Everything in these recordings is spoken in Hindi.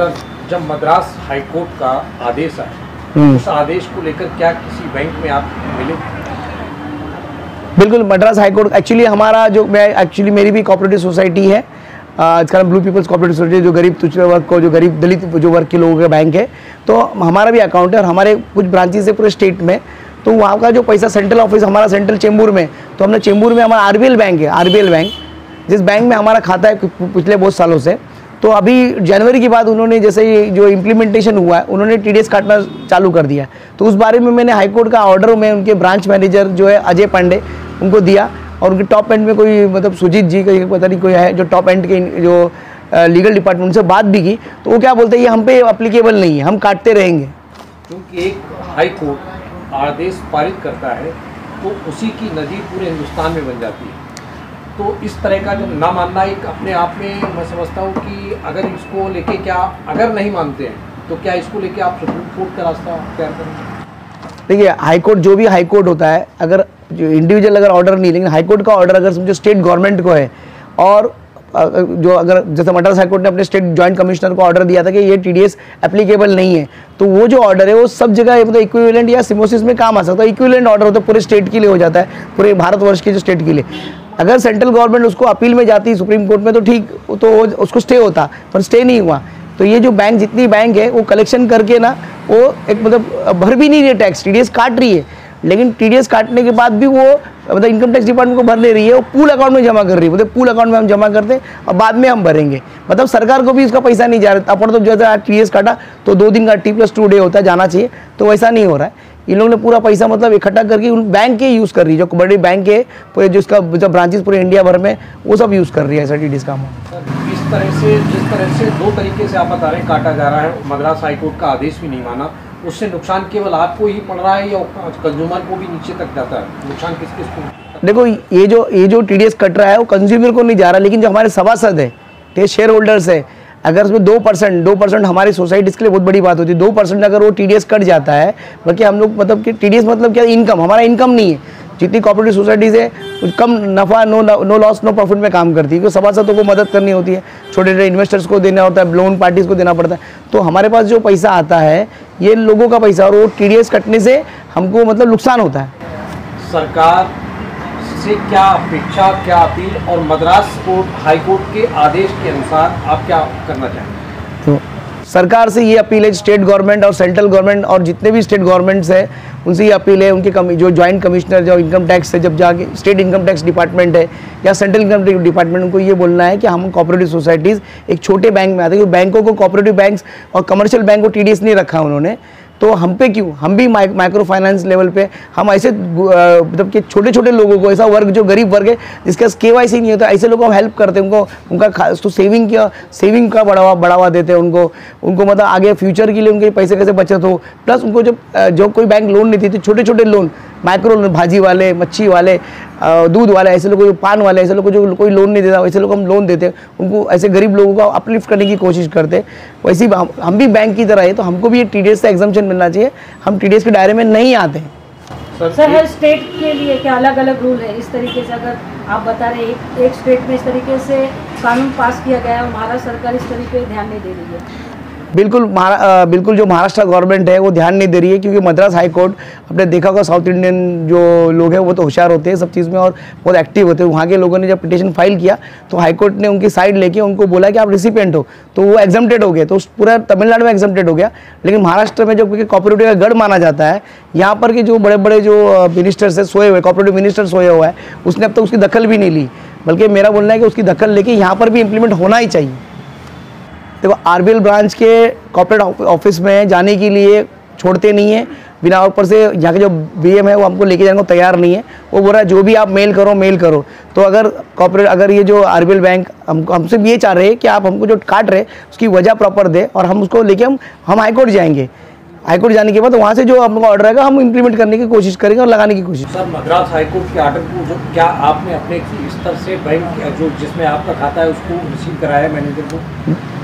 सर, जब मद्रास हाईकोर्ट का आदेश आया, उस आदेश को लेकर क्या किसी बैंक में आप मिले? बिल्कुल, मद्रास हाईकोर्ट एक्चुअली हमारा जो मेरी भी कोऑपरेटिव सोसाइटी है, इसका नाम ब्लू पीपल्स कोऑपरेटिव सोसाइटी, जो गरीब तुच्छ वर्ग को, जो गरीब दलित जो वर्ग के लोगों का बैंक है। तो हमारा भी अकाउंट है और हमारे कुछ ब्रांचेस है पूरे स्टेट में। तो वहाँ का जो पैसा सेंट्रल ऑफिस हमारा सेंट्रल चेंबूर में, तो हमने चेंबूर में हमारा आरबीएल बैंक है, आरबीएल बैंक, जिस बैंक में हमारा खाता है पिछले बहुत सालों से। तो अभी जनवरी के बाद उन्होंने जैसे जो इम्प्लीमेंटेशन हुआ है, उन्होंने टीडीएस काटना चालू कर दिया। तो उस बारे में मैंने हाईकोर्ट का ऑर्डर में उनके ब्रांच मैनेजर जो है अजय पांडे, उनको दिया। और उनके टॉप एंड में कोई मतलब सुजीत जी का पता नहीं कोई है जो टॉप एंड के जो लीगल डिपार्टमेंट से बात भी की, तो वो क्या बोलते हैं ये हम पे अप्लीकेबल नहीं है, हम काटते रहेंगे। क्योंकि एक हाईकोर्ट आदेश पारित करता है तो उसी की नज़ीर पूरे हिंदुस्तान में बन जाती है। तो इस तरह का जो ना मानना एक अपने आप में, मैं समझता हूँ कि अगर इसको लेके क्या, अगर नहीं मानते हैं तो क्या इसको लेके आप सुप्रीम कोर्ट का रास्ता तैयार करेंगे? देखिए, हाईकोर्ट जो भी हाईकोर्ट होता है, अगर जो इंडिविजुअल अगर ऑर्डर नहीं, लेकिन हाईकोर्ट का ऑर्डर अगर समझो स्टेट गवर्नमेंट को है, और जो अगर जैसे मद्रास हाईकोर्ट ने अपने स्टेट जॉइंट कमिश्नर को ऑर्डर दिया था कि ये टीडीएस एप्लीकेबल नहीं है, तो वो जो ऑर्डर है वो सब जगह मतलब इक्विवेलेंट या सिमोसिस में काम आ सकता है। इक्विवेलेंट ऑर्डर होता है पूरे स्टेट के लिए, हो जाता है पूरे भारतवर्ष के जो स्टेट के लिए। अगर सेंट्रल गवर्नमेंट उसको अपील में जाती सुप्रीम कोर्ट में तो ठीक, तो उसको स्टे होता, पर स्टे नहीं हुआ। तो ये जो बैंक, जितनी बैंक है वो कलेक्शन करके ना, वो एक मतलब भर भी नहीं रही है टैक्स, टीडीएस काट रही है, लेकिन टीडीएस काटने के बाद भी वो मतलब इनकम टैक्स डिपार्टमेंट को भर ले रही है, वो पूल अकाउंट में जमा कर रही है। मतलब पूल अकाउंट में हम जमा करते हैं और बाद में हम भरेंगे, मतलब सरकार को भी इसका पैसा नहीं जा रहा। अपन तो जैसे टीडीएस काटा तो 2 दिन का T+2 डे होता है, जाना चाहिए, तो वैसा नहीं हो रहा है। इन लोगों ने पूरा पैसा मतलब इकट्ठा करके उन बैंक के यूज़ कर रही है, जो बड़ी बैंक है पूरे, जो इसका जो ब्रांचेस पूरे इंडिया भर में, वो सब यूज़ कर रही है ऐसा टीडीएस का अमाउंट। जिस तरह से 2 तरीके से आप बता रहे हैं काटा जा रहा है, मद्रास हाईकोर्ट का आदेश भी नहीं माना, उससे नुकसान केवल आपको ही पड़ रहा है या कंज्यूमर को भी नीचे तक जाता है? नुकसान किस किस को? देखो, ये जो टीडीएस कट रहा है वो कंज्यूमर को नहीं जा रहा, लेकिन जो हमारे सभासद है, ये शेयर होल्डर्स है, अगर उसमें 2% हमारी सोसाइटीज़ के लिए बहुत बड़ी बात होती है। 2% अगर वो टीडीएस कट जाता है, बल्कि हम लोग मतलब कि टीडीएस मतलब क्या, इनकम, हमारा इनकम नहीं है। जितनी कोऑपरेटिव सोसाइटीज़ है कम नफ़ा, नो लॉस नो प्रॉफिट में काम करती है, क्योंकि सभासदों को मदद करनी होती है, छोटे छोटे इन्वेस्टर्स को देना होता है, लोन पार्टीज़ को देना पड़ता है। तो हमारे पास जो पैसा आता है ये लोगों का पैसा, और वो टीडीएस कटने से हमको मतलब नुकसान होता है। सरकार से क्या अपेक्षा, क्या अपील, और मद्रास हाईकोर्ट के आदेश के अनुसार आप क्या करना चाहेंगे? तो सरकार से ये अपील है, स्टेट गवर्नमेंट और सेंट्रल गवर्नमेंट और जितने भी स्टेट गवर्नमेंट्स हैं उनसे ये अपील है, उनके जो जॉइंट कमिश्नर जो इनकम टैक्स है, जब जाके स्टेट इनकम टैक्स डिपार्टमेंट है या सेंट्रल इनकम टैक्स डिपार्टमेंट, उनको ये बोलना है कि हम कोऑपरेटिव सोसाइटीज़ एक छोटे बैंक में आते हैं, क्योंकि बैंकों को, कोऑपरेटिव बैंक्स और कमर्शियल बैंक को टीडीएस नहीं रखा उन्होंने, तो हम पे क्यों, हम भी माइक्रो फाइनेंस लेवल पे हम ऐसे मतलब कि छोटे छोटे लोगों को, ऐसा वर्ग जो गरीब वर्ग है जिसका केवाईसी नहीं होता, ऐसे लोगों को हम हेल्प करते हैं, उनको उनका तो सेविंग का बढ़ावा देते हैं, उनको मतलब आगे फ्यूचर के लिए उनके पैसे कैसे बचत हो। प्लस उनको जो कोई बैंक लोन नहीं देती, छोटे छोटे लोन, माइक्रो लोन, भाजी वाले, मच्छी वाले, दूध वाले, ऐसे लोगों को, पान वाले, ऐसे लोगों को जो कोई लोन नहीं देता, वैसे लोग हम लोन देते हैं उनको, ऐसे गरीब लोगों को अपलिफ्ट करने की कोशिश करते हैं। वैसे ही हम भी बैंक की तरह है, तो हमको भी ये टीडीएस से एग्जम्पशन मिलना चाहिए, हम टीडीएस के दायरे में नहीं आते हैं। सर, हर स्टेट के लिए क्या अलग अलग रूल है? इस तरीके से अगर आप बता रहे हैं एक स्टेट में इस तरीके से कानून पास किया गया है और महाराष्ट्र सरकार इस तरीके ध्यान नहीं दे रही है। बिल्कुल जो महाराष्ट्र गवर्नमेंट है वो ध्यान नहीं दे रही है, क्योंकि मद्रास हाईकोर्ट, आपने देखा होगा साउथ इंडियन जो लोग हैं वो तो होशियार होते हैं सब चीज़ में और बहुत एक्टिव होते हैं। वहाँ के लोगों ने जब पिटीशन फाइल किया तो हाईकोर्ट ने उनकी साइड लेके उनको बोला कि आप रिसिपेंट हो, तो वो एग्जम्प्टेड हो गए, तो पूरा तमिलनाडु में एग्जम्प्टेड हो गया। लेकिन महाराष्ट्र में जो कोऑपरेटिव का गढ़ माना जाता है, यहाँ पर के जो बड़े बड़े जो मिनिस्टर्स है सोए हुए, कोऑपरेटिव मिनिस्टर सोया हुआ है, उसने अब तक उसकी दखल भी नहीं ली। बल्कि मेरा बोलना है कि उसकी दखल लेके यहाँ पर भी इम्प्लीमेंट होना ही चाहिए। देखो, आरबीएल ब्रांच के कॉर्पोरेट ऑफिस में जाने के लिए छोड़ते नहीं है बिना, ऊपर से यहाँ के जो बीएम है वो हमको लेके जाने को तैयार नहीं है। वो बोल रहा है जो भी आप मेल करो। तो अगर ये जो आरबीएल बैंक हमसे ये चाह रहे हैं कि आप हमको जो काट रहे उसकी वजह प्रॉपर दे, और हम उसको लेके हम हाईकोर्ट जाएंगे। हाईकोर्ट जाने के बाद वहाँ से जो हमको ऑर्डर आएगा हम इम्प्लीमेंट करने की कोशिश करेंगे और लगाने की कोशिश। सर, मद्रास हाईकोर्ट के ऑर्डर को जो क्या आपने अपने स्तर से बैंक जो जिसमें आपका खाता है उसको रिसीव कराया मैनेजर को?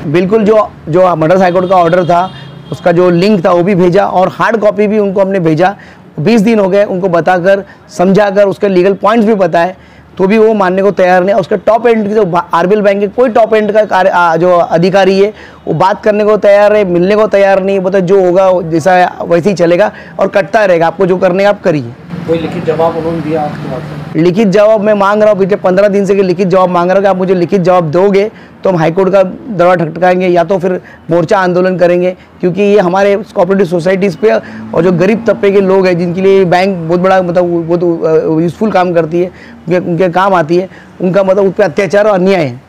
बिल्कुल, जो मद्रास हाईकोर्ट का ऑर्डर था उसका जो लिंक था वो भी भेजा, और हार्ड कॉपी भी उनको हमने भेजा। 20 दिन हो गए उनको बताकर, समझाकर, उसके लीगल पॉइंट्स भी बताए, तो भी वो मानने को तैयार नहीं। उसका टॉप एंड जो आरबीएल बैंक के कोई टॉप एंड का जो अधिकारी है वो बात करने को तैयार है, मिलने को तैयार नहीं, बोलते जो होगा जैसा वैसे ही चलेगा और कटता रहेगा, आपको जो करने का आप करिए। कोई लिखित जवाब उन्होंने दिया आपके बात? लिखित जवाब मैं मांग रहा हूँ, पिछले 15 दिन से कि लिखित जवाब मांग रहा हूँ कि आप मुझे लिखित जवाब दोगे तो हम हाईकोर्ट का दरवाजा ठकठकाएंगे या तो फिर मोर्चा आंदोलन करेंगे, क्योंकि ये हमारे कोऑपरेटिव सोसाइटीज़ पे और जो गरीब तबके के लोग हैं जिनके लिए बैंक बहुत बड़ा मतलब बहुत यूज़फुल काम करती है, उनके काम आती है, उनका मतलब उस पर अत्याचार और अन्याय है।